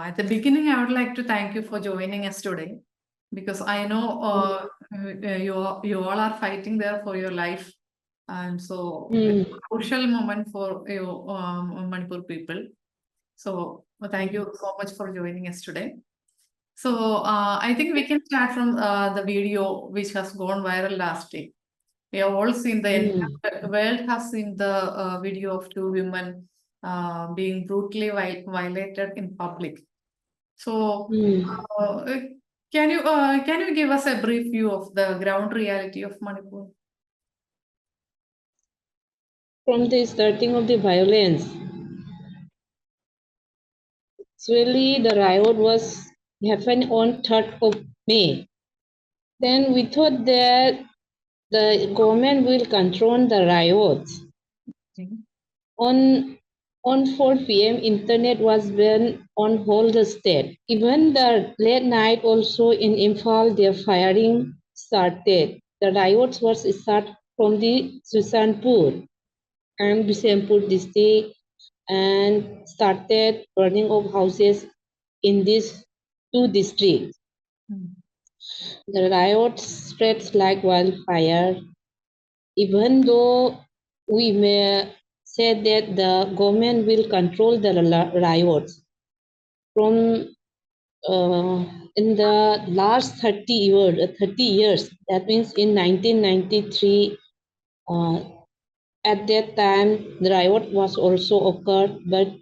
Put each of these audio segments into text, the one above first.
At the beginning, I would like to thank you for joining us today because I know you all are fighting there for your life, and so it's a crucial moment for you Manipur people. So thank you so much for joining us today. So I think we can start from the video which has gone viral last day. We have all seen the entire world has seen the video of two women being brutally violated in public. So, can you give us a brief view of the ground reality of Manipur? From the starting of the violence, actually the riot was happened on 3rd of May. Then we thought that the government will control the riots. On 4 p.m. internet was banned on whole the state. Even the late night also in Imphal their firing started. The riots was start from the Susanpur and Bisempur district and started burning of houses in these two districts. The riots spreads like wildfire. Even though we may say that the government will control the riots, from in the last 30 years, that means in 1993, at that time the riot was also occurred, but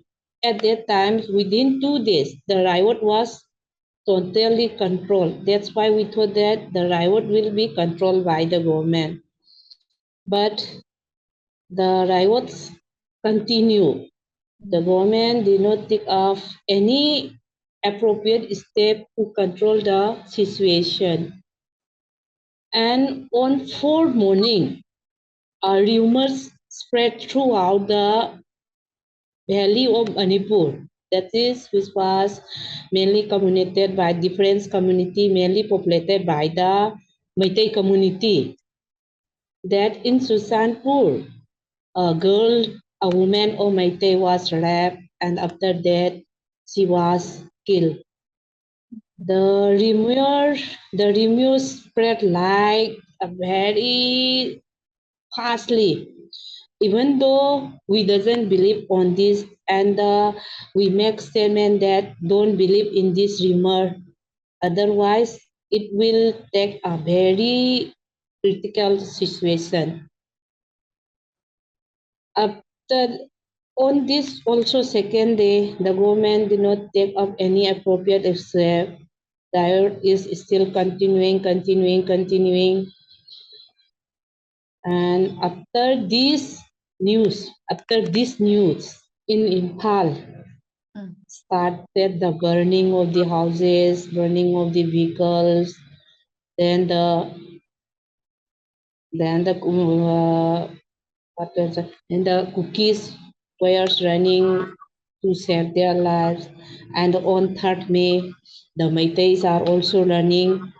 at that time within 2 days the riot was totally controlled. That's why we thought that the riot will be controlled by the government. But the riots continue. The government did not take off any appropriate step to control the situation. And on 4th morning, rumors spread throughout the valley of Manipur. That is, which was mainly communicated by different community, mainly populated by the Meitei community. That in Susanpur, a woman of Meitei was raped, and after that, she was killed. The rumors spread like a very fastly. Even though we doesn't believe on this, and we make statement that don't believe in this rumor, otherwise it will take a very critical situation. After on this also second day, the government did not take up any appropriate step. Riot is still continuing. And after this news in Imphal, started the burning of the houses, burning of the vehicles, then the cookies were running to save their lives. And on 3rd May, the Meiteis are also learning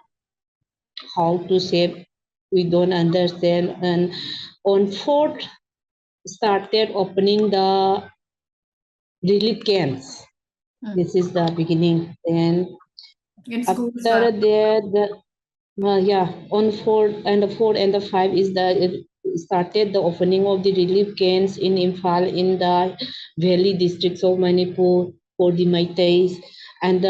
how to save. We don't understand. And on 4th, started opening the relief camps. This is the beginning. Then after that, on 4th and the 4th and the 5 is the started the opening of the relief camps in Imphal in the valley districts of Manipur for the Meiteis, and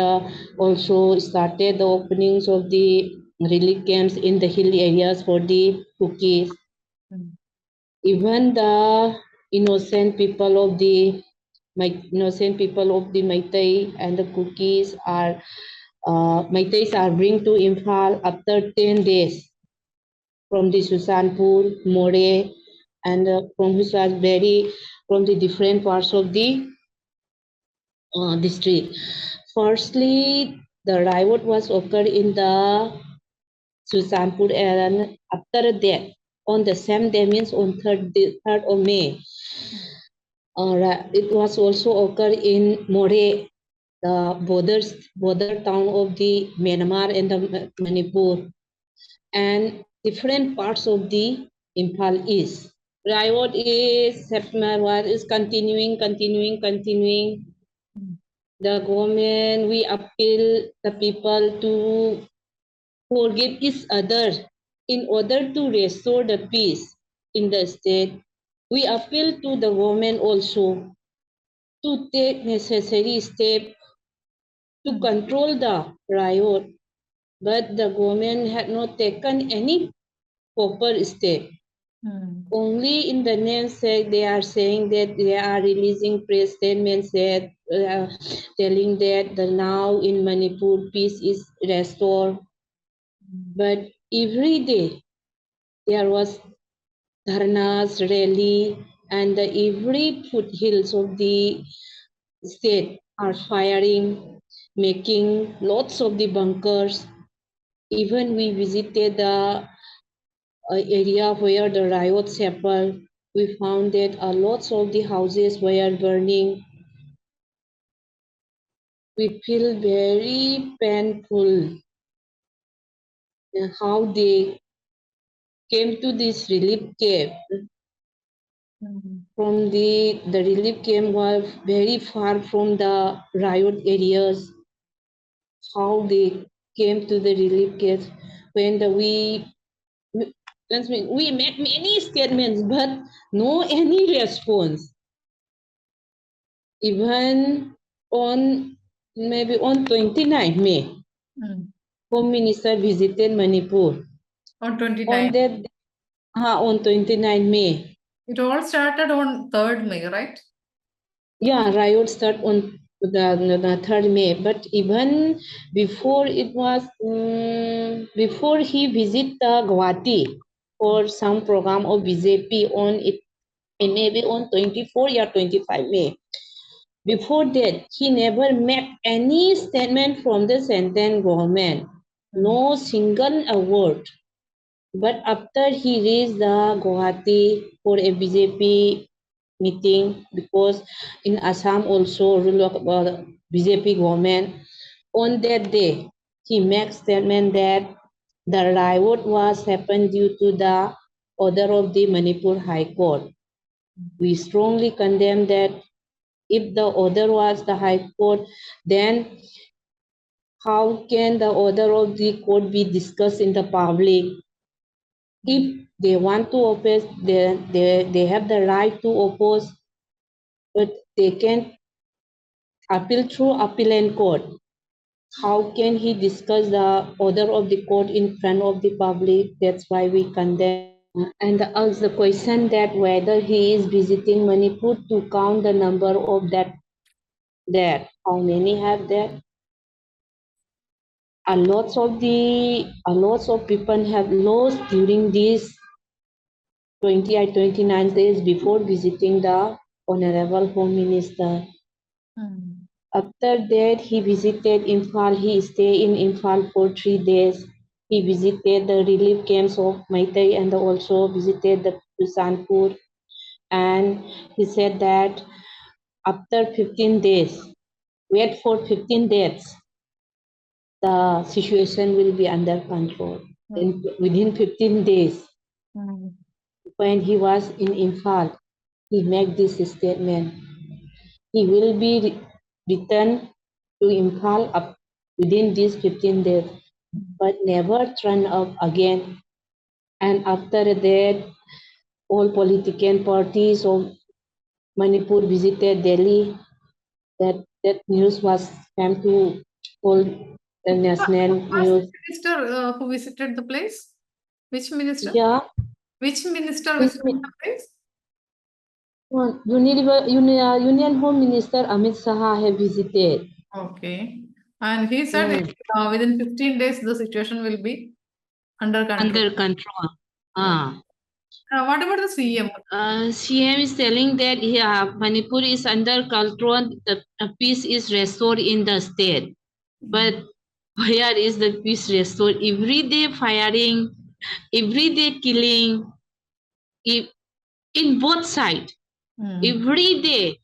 also started the openings of the relief camps in the hilly areas for the Kukis. Even the innocent people of the Meitei and the Kukis are Meiteis are bring to Imphal after 10 days from the Susanpur, More, and from the different parts of the district. Firstly, the riot was occurred in the Susanpur, and after that, on the same day, means on 3rd of May, it was also occurred in More, the border town of the Myanmar and the Manipur, and different parts of the Imphal East. Riot is September is continuing. the government, we appeal the people to forgive each other in order to restore the peace in the state. We appeal to the government also to take necessary steps to control the riot, but the government had not taken any proper step. Only in the name sake they are saying that they are releasing press statements that telling that the now in Manipur peace is restored. But every day there was dharnas, rally, and the every foothills of the state are firing, making lots of the bunkers. Even we visited the area where the riots happened. We found that lots of the houses were burning. We feel very painful how they came to this relief camp. From the relief camp was very far from the riot areas. How they came to the relief camp when we made many statements, but no any response. Even on maybe on 29 May, Home Minister visited Manipur. On 29. On that, on 29 May. It all started on 3rd May, right? Yeah, riot start on the 3rd May. But even before it was, before he visit Guwahati for some program of BJP on it, maybe on 24 or 25 May. Before that, he never made any statement from the central government, no single word. But after he reached the Guwahati for a BJP meeting, because in Assam also rule of BJP government, on that day, he makes statement that the riot was happened due to the order of the Manipur High Court. We strongly condemn that. If the order was the High Court, then how can the order of the court be discussed in the public? If they want to oppose, they have the right to oppose, but they can appeal through appellate court. How can he discuss the order of the court in front of the public? That's why we condemn. And ask the question that whether he is visiting Manipur to count the number of that there. How many have that? Lots of people have lost during these 20 or 29 days before visiting the Honorable Home Minister. After that, he visited Imphal. He stayed in Imphal for 3 days. He visited the relief camps of Maitai and also visited the Susanpur. And he said that after 15 days, wait for 15 days, the situation will be under control. Within 15 days, when he was in Imphal, he made this statement. He will be returned to Imphal up within these 15 days, but never turn up again. And after that, all political parties of Manipur visited Delhi. That news was came to all the national Who was news. the minister who visited the place? Which minister? Yeah. Which minister Which visited the place? Union Home Minister Amit Shah have visited. Okay. And he said within 15 days the situation will be under control. Under control. What about the CM? CM is telling that Manipur is under control, the peace is restored in the state. But where is the peace restored? Every day firing, every day killing, in both sides. Every day.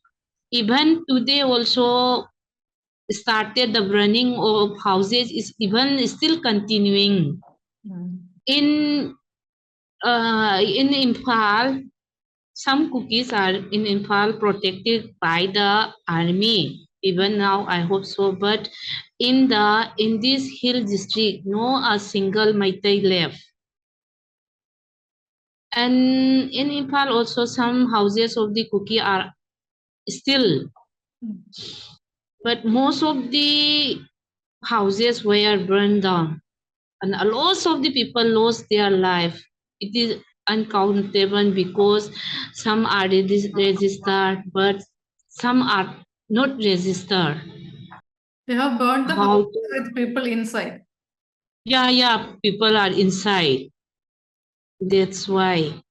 Even today also started the burning of houses is even still continuing. In Imphal, some cookies are in Imphal protected by the army. Even now, I hope so. But in this hill district, no a single Maitai left. And in Impal also some houses of the Kuki are still, but most of the houses were burned down, and a lot of the people lost their life. It is uncountable because some are registered, but some are not registered. They have burned the How house to, with people inside. yeah, people are inside. That's why.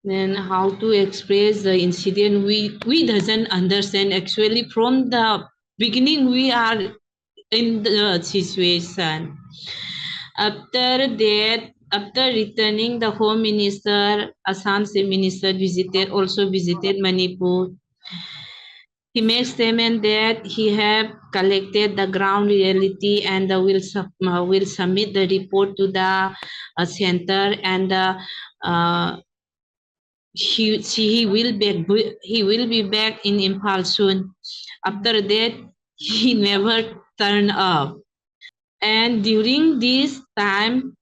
Then how to express the incident, we doesn't understand. Actually, from the beginning, we are in the situation. After that, after returning, the Home Minister, Assam Minister also visited Manipur. He makes statement that he have collected the ground reality and will submit the report to the center, and he will be back in Impal soon. After that, he never turned up. And during this time,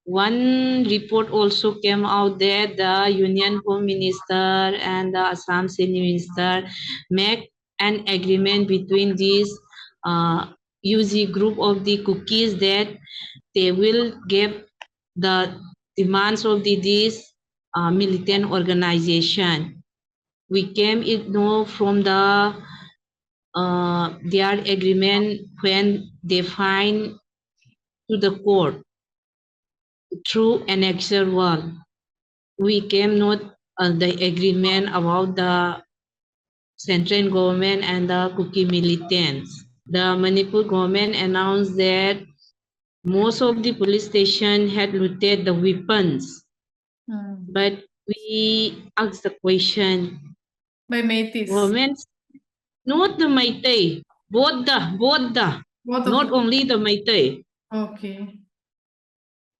one report also came out that the Union Home Minister and the Assam Senior Minister make an agreement between these UG group of the cookies that they will give the demands of this militant organization. We came it know from their agreement when they find to the court through annexure wall. We came not the agreement about the central government and the Kuki militants. The Manipur government announced that most of the police station had looted the weapons, but we asked the question. By Metis. Government, not the Maitai, both not only the Maitai. Okay.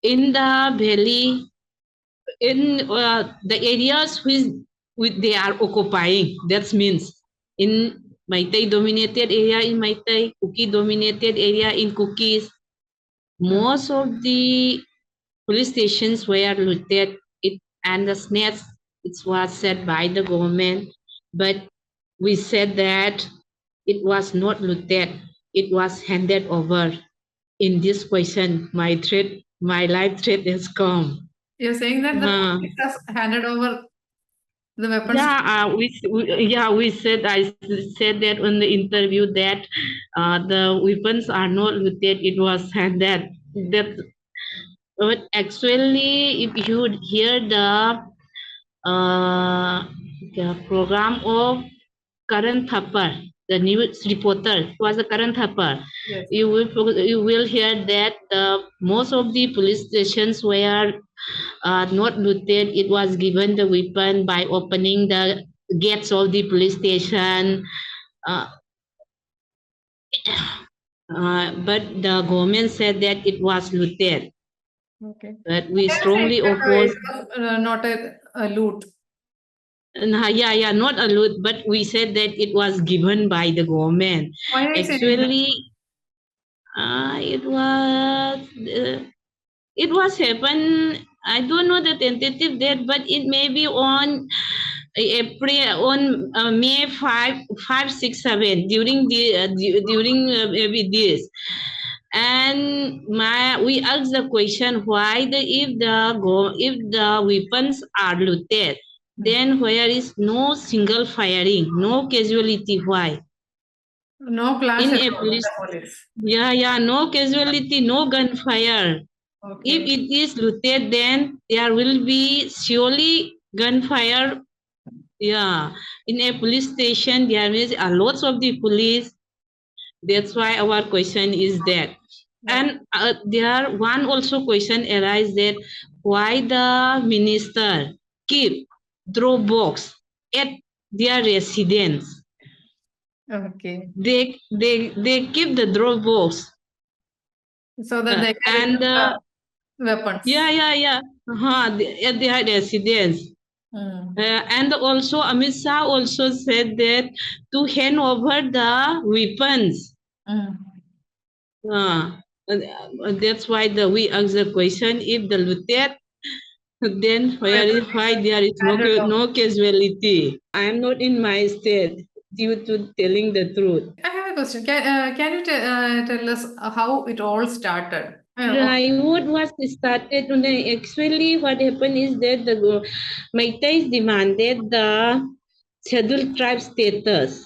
In the valley, in the areas which they are occupying, that means in Maitai dominated area in Maitai, Kuki dominated area in Kukis, most of the police stations were looted. And the snatch, it was said by the government, but we said that it was not looted, it was handed over. In this question, my life threat has come. You're saying that the police has handed over the weapons? Yeah, we said, I said that in the interview that the weapons are not looted, it was handed. But actually, if you hear the program of Karan Thapar, the news reporter was a Karan Thapar, Yes. you will hear that most of the police stations were not looted. It was given the weapon by opening the gates of the police station. But the government said that it was looted. Okay. But we strongly oppose. Not a loot. Yeah, not a loot, but we said that it was given by the government. Why are you saying Actually, it was happened. I don't know the tentative date, but it may be on April, on May 5, 6, 7, during maybe this. And we asked the question why if the weapons are looted, then where is no single firing, no casualty? Why? No clash In at a all with police, the police. yeah, no casualty, no gunfire. Okay. If it is looted, then there will be surely gunfire. Yeah, in a police station, there is a lots of the police. That's why our question is that. And there one also question arises that why the minister keep drop box at their residence. Okay. They keep the drop box. So that they can and remove the weapons. yeah. At their residence. And also Amit Shah also said that to hand over the weapons. That's why we ask the question, if the looted, then why there is no casualty? I am not in my state due to telling the truth. I have a question. Can you tell us how it all started? What was started, actually what happened is that the Meiteis demanded the scheduled tribe status,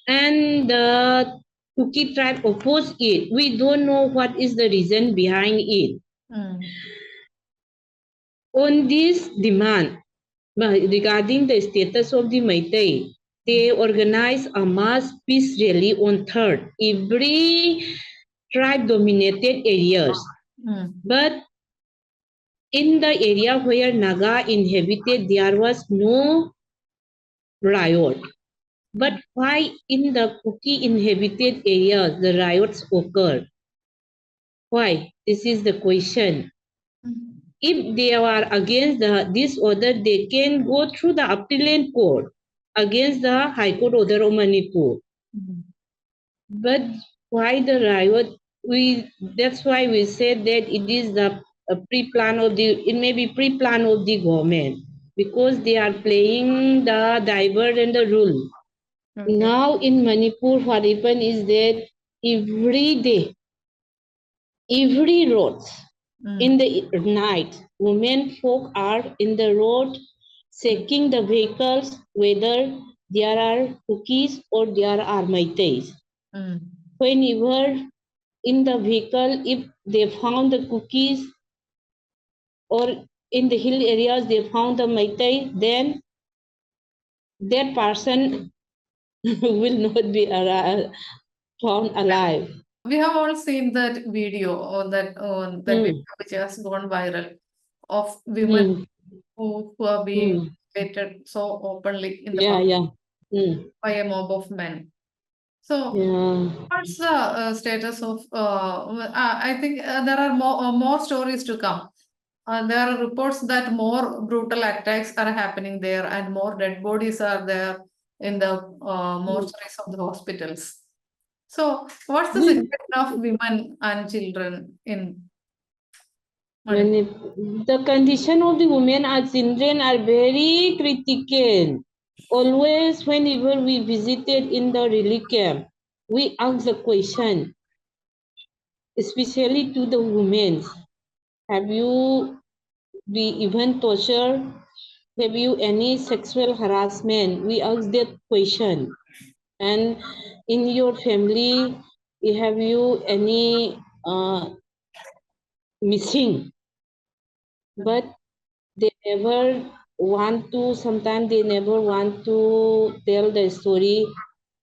and the Kuki tribe opposed it. We don't know what is the reason behind it. On this demand, regarding the status of the Meitei, they organized a mass peace rally on 3rd. Every tribe dominated areas. But in the area where Naga inhabited, there was no riot. But why in the Kuki inhabited areas the riots occurred? Why? This is the question. If they are against this order, they can go through the appellate court against the High Court order of Manipur. But why the riot? That's why we said that it is the pre-plan of it may be pre-plan of the government, because they are playing the divert and the rule. Now in Manipur, what happened is that every day, every road, in the night, women folk are in the road checking the vehicles whether there are cookies or there are Meiteis. Whenever in the vehicle, if they found the cookies, or in the hill areas they found the Meitei, then that person will not be found alive. We have all seen that video, or that video which has gone viral, of women who are being hated so openly in the public by a mob of men. So, what's the status of? I think there are more stories to come. There are reports that more brutal attacks are happening there, and more dead bodies are there in the mortuaries of the hospitals. So, what's the situation of women and children in Manipur? The condition of the women and children are very critical. Always, whenever we visited in the relief camp, we ask the question, especially to the women: have you been even tortured? Have you any sexual harassment? We ask that question. And in your family, have you any missing? But they never want to, sometimes they never want to tell the story,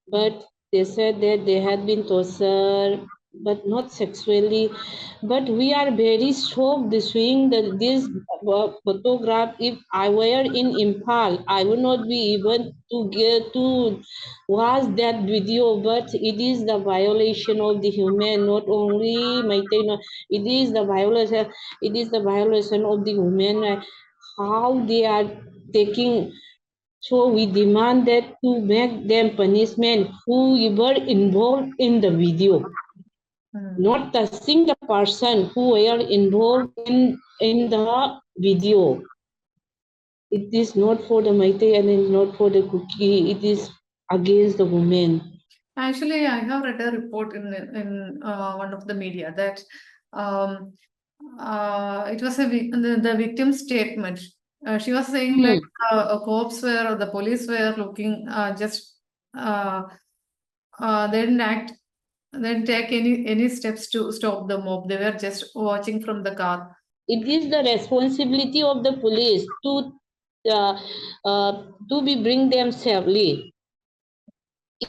but they said that they had been tortured, but not sexually. But we are very shocked seeing that this photograph. If I were in Impal, I would not be even to get to watch that video. But it is the violation of the human, not only Meitei, it is the violation. It is the violation of the human. How they are taking. So we demand that to make them punishment who were involved in the video, not touching the person who were involved in the video. It is not for the Meitei and it is not for the Kuki. It is against the women. Actually, I have read a report in one of the media that it was the victim's statement. She was saying like a cops were, the police were looking just they didn't act, they didn't take any steps to stop the mob. They were just watching from the car. It is the responsibility of the police to be bring them safely.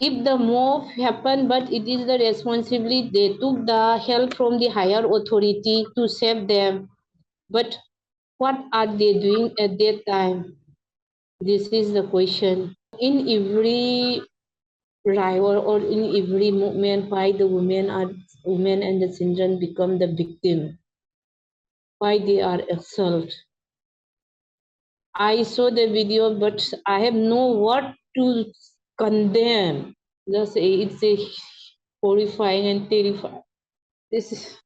If the mob happened, but it is the responsibility, they took the help from the higher authority to save them. But what are they doing at that time? This is the question. In every rival or in every movement, why the women and the children become the victim? Why they are assaulted? I saw the video, but I have no word to condemn. Just it's a horrifying and terrifying. This is.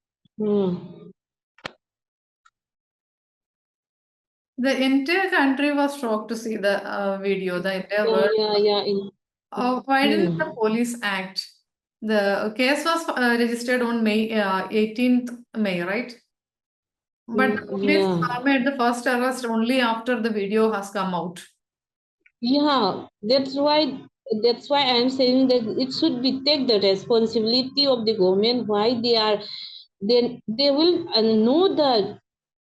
The entire country was shocked to see the video. The entire world. Why didn't the police act? The case was registered on May 18th May, right? But the police made the first arrest only after the video has come out. Yeah, that's why I'm saying that it should be take the responsibility of the government. Why they will know that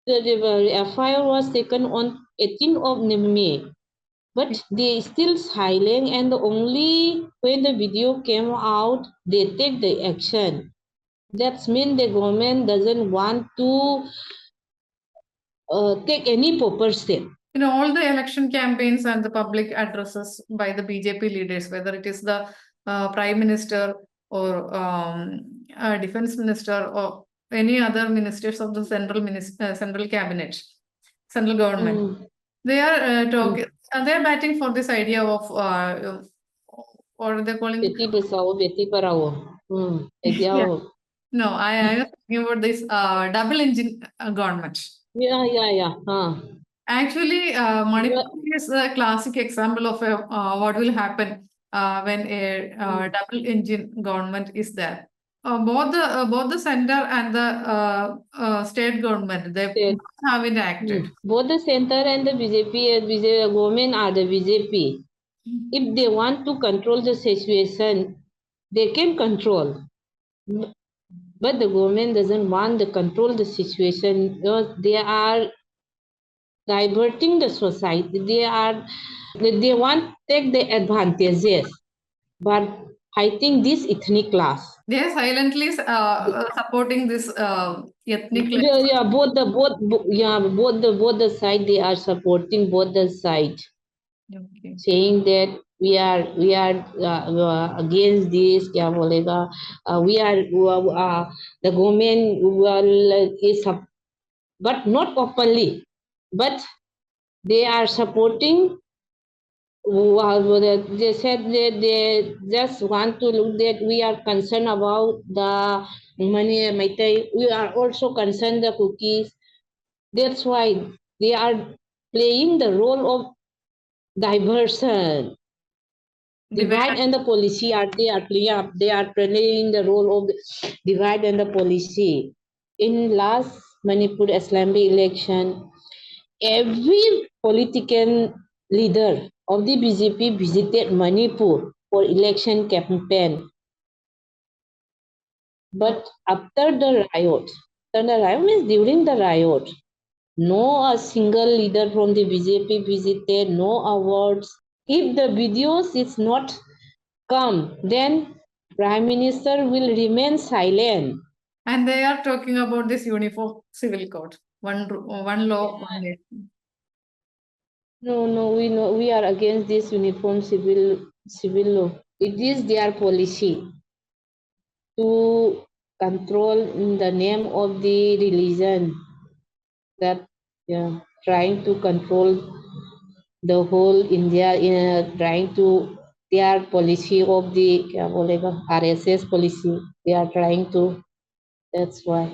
the FIR was taken on 18th of May, but they still silent, and only when the video came out they take the action. That's mean the government doesn't want to take any proper step. In all the election campaigns and the public addresses by the BJP leaders, whether it is the Prime Minister or Defense Minister or any other ministers of the central cabinet, central government, they are talking. They are batting for this idea of what are they calling? Beti Basao, Beti Parao. Yeah. No, I was talking about this double engine government. Yeah. Actually, Manipur is a classic example of what will happen when a double engine government is there. Both the center and the state government, they haven't acted. Both the center and the BJP government are the BJP. If they want to control the situation, they can control. But the government doesn't want to control the situation because they are diverting the society. They want to take the advantages, but fighting this ethnic class. They are silently supporting this ethnic. Yeah, both the side they are supporting both the side. Okay. Saying that we are against this, kya bolega? We are the government is but not openly, but they are supporting. They said that they just want to look that we are concerned about the money. We are also concerned the cookies. That's why they are playing the role of diversion. Divide and the policy they are playing the role of the divide and the policy. In last Manipur Assembly election, every political leader of the BJP visited Manipur for election campaign. But after the riot means during the riot, no a single leader from the BJP visited, no awards. If the videos is not come, then Prime Minister will remain silent. And they are talking about this uniform civil code, one law, one nation. No, we are against this uniform civil law. It is their policy to control in the name of the religion, that trying to control the whole India, trying to their policy of the RSS policy. They are trying to. That's why.